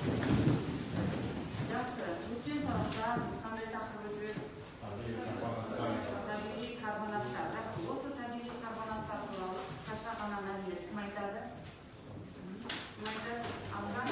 Жақсы. Өткен сабақта біз қандай тақырып өтіп табиғи карбонаттар. Жақсы. Осы табиғи карбонаттар туралы қысқаша ғана мәлімет кім айтады? Кім айтады? Алған?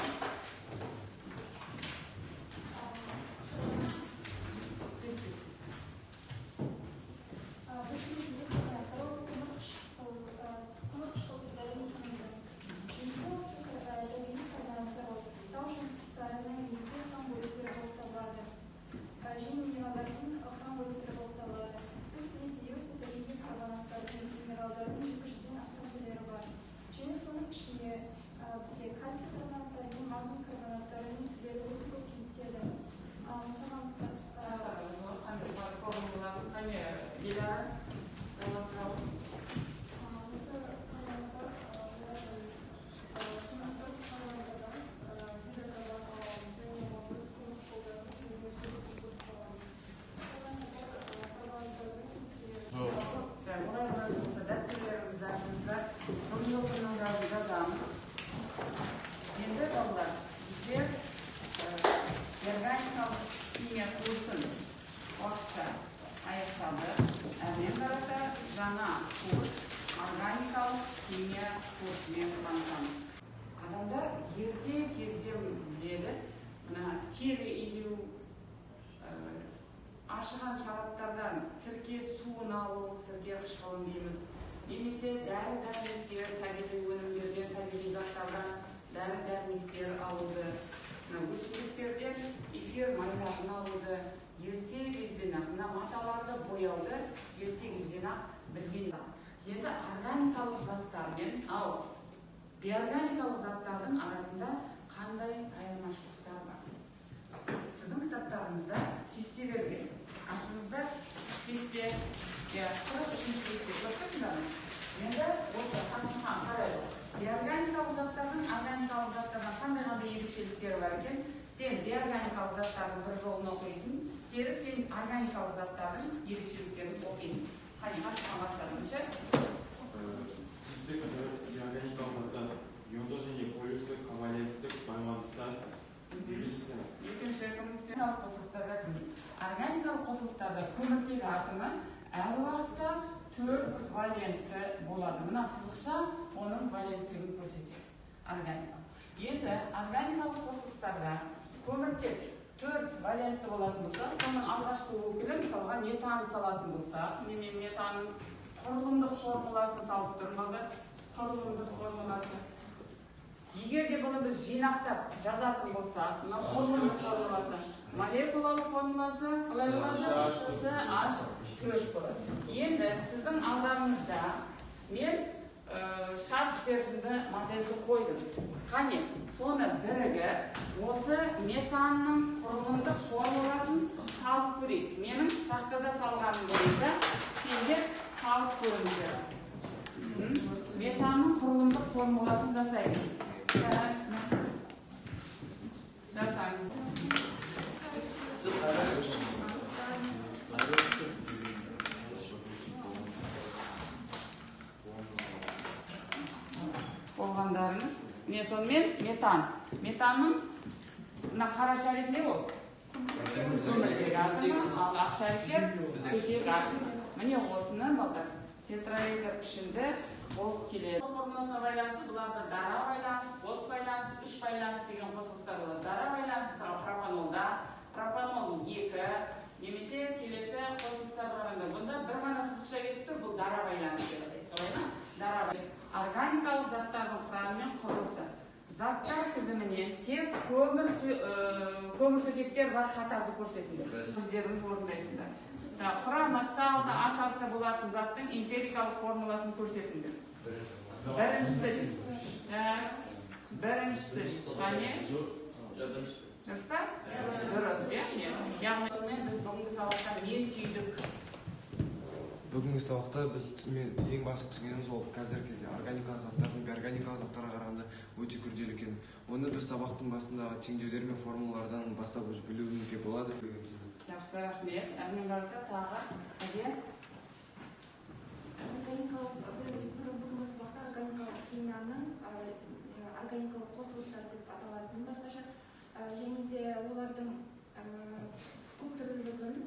Кальций карбонаттары, магний карбонаттарының түрлері өте көп кездеседі. Мысалы, формулаларын қане Диляра? Енді балалар, біздер органикалық химия курсын уақытша аяқталды. Әрмен қарата жаңа курс органикалық химия курсымен танысамыз. Адамдар ерте кезден біледі, мына тері илеу, ашыған шараптардан сірке суын алу, сірке қышқылын дейміз. Немесе дәрі-дәрмектер, табиғи өнімдерден, табиғи заттардан дәрі-дәрмектер алуды, өсімдіктерден эфир майларын алуды, ерте кезден-ақ, мына маталарды бояуды ерте кезден-ақ білген. Енді органикалық заттар мен биоорганикалық заттардың арасында қандай айырмашылықтар бар? Сіздің кітаптарыңызда кестелерге ашыңыздар, кесте, енді осы қасымхан қарайды. Биоорганикалық заттардың органикалық заттардан қандай ерекшеліктері бар екен? Сен биоорганикалық заттардың бір жолын оқисың, Серік сен органикалық заттардың ерекшеліктерін оқимыз. Қане, қасымхан бастадыңызшы? Биоорганикалық заттар иондық және полюстік коваленттік байланыста бөлінісі. Екінші қосылыстарда органикалық қосылыстарда көміртегі атомы әр уақытта 4 валентті болады. Мына сызықша оның валенттігін көрсетеді. Органикалық. Енді органикалық қосылыстарда көміртек 4 валентті болатын болса, соның алғашқы өкілі мысалға метан салатын болса, немен метанның құрылымдық формуласын салып тұрмады. Құрылымдық формуласы. Егер де бұны біз жинақтап жазатын болсақ, құрылымдық формуласы, молекулалық формуласы CH4 болады. Енді сіздің алдарыңызда мен шарт-стерженді модельді қойдым. Қане, соны бірігі осы метанның құрылымдық формуласын салып көрейік. Менің тақтада салғаным бойынша сендер салып көріңіздер. Метанның құрылымдық формуласын жасаймыз. Жасаңыз. Болғандарыңыз. Міне сонымен метанның қара шарик не ол? Көміртегі атомы, ал ақ шариктер төсек атомы. Міне осыны балдар тетраэдр пішінді болып келеді. Формуласына байланысты бұларды дара байланыс, қос байланыс, үш байланыс деген қосылыстар болады. Дара байланыс пропанолда, пропанол 2, немесе келесі қосылыстар барында. Бұнда бір ғана сызықша кетіп тұр, бұл дара байланыс деп атайды. Солай ма? Дара байланыс. Органикалық заттардың құрамы мен құрылысы. Заттар тізіміне тек көмірсутектер бар қатарды көрсетілді. Өздеріңіз орындайсыздар. Құрамы С6, H6 болатын заттың эмпирикалық формуласын көрсетіңдер. Біріншісі. Қане? Дұрыс па? Дұрыс. Яғни біз бүгінгі сабақта не түйдік? Бүгінгі сабақта біз ең басты түсінгеніміз ол қазіргі кезде органикалық заттардың биоорганикалық заттарға қарағанда өте күрделі екенін. Оны біз сабақтың басындағы теңдеулер мен формулалардан бастап білуімізге болады. Жақсы, рахмет. Әрмен қарата тағы қадия? Бүгінгі сабақта органикалық химияның органикалық қосылыстар деп аталатын басқаша және де олардың көп түрлілігін,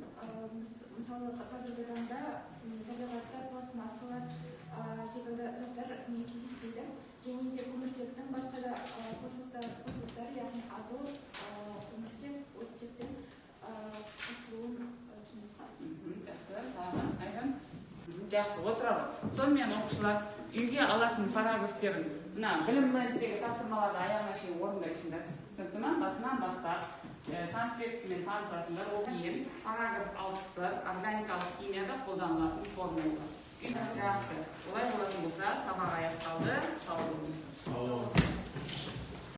мысалы қазіргі таңда табиғатта пластмассалар секілді заттар кездеспейді, және де көміртектің басқа да қосылыстар, яғни азот, көміртек, оттекпен қосылуын Жақсы, отырады. Сонымен оқушылар үйге алатын параграфтерін мына білім мәліметтегі тапсырмаларды аяғына шейін орындайсыңдар. Түсінікті ме? Басынан бастап конспектісімен танысасыңдар. Ол кейін параграф 61 органикалық химияда қолданылатын формулалар. Жақсы. Олай болатын болса, сабақ аяқталды. Сау болыңыздар.